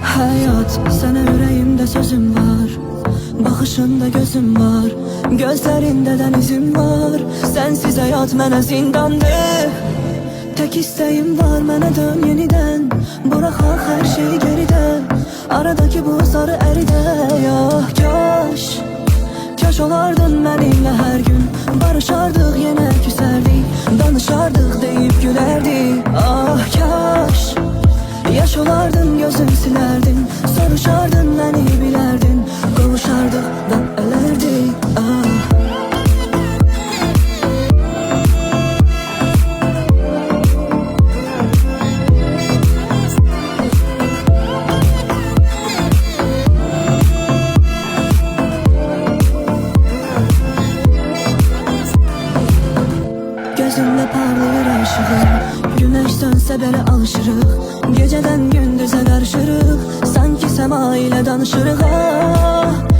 Hayat, sənə ürəyimdə sözüm var, baxışında gözüm var, gözlərində dənizim var. Sənsiz həyat mənə zindandır. Tək istəyim var, mənə dön yenidən, buraxaq hər şey geridə, aradakı buzları əridə. Ah, kaş olardın mənimlə hər gün, barışardıq, yenə küsərdik, danışardıq, deyib gülərdik. Ah, kaş yaş olardın, gözüm silerdin, soruşardın, məni bilərdin, qovuşardıq da ölərdik. Ah. Gözümdə parlayır ışığım, güneş sönsə belə alışırıq, gecədən gündüzə qarışırıq, sanki səma ilə danışırıq. Ah.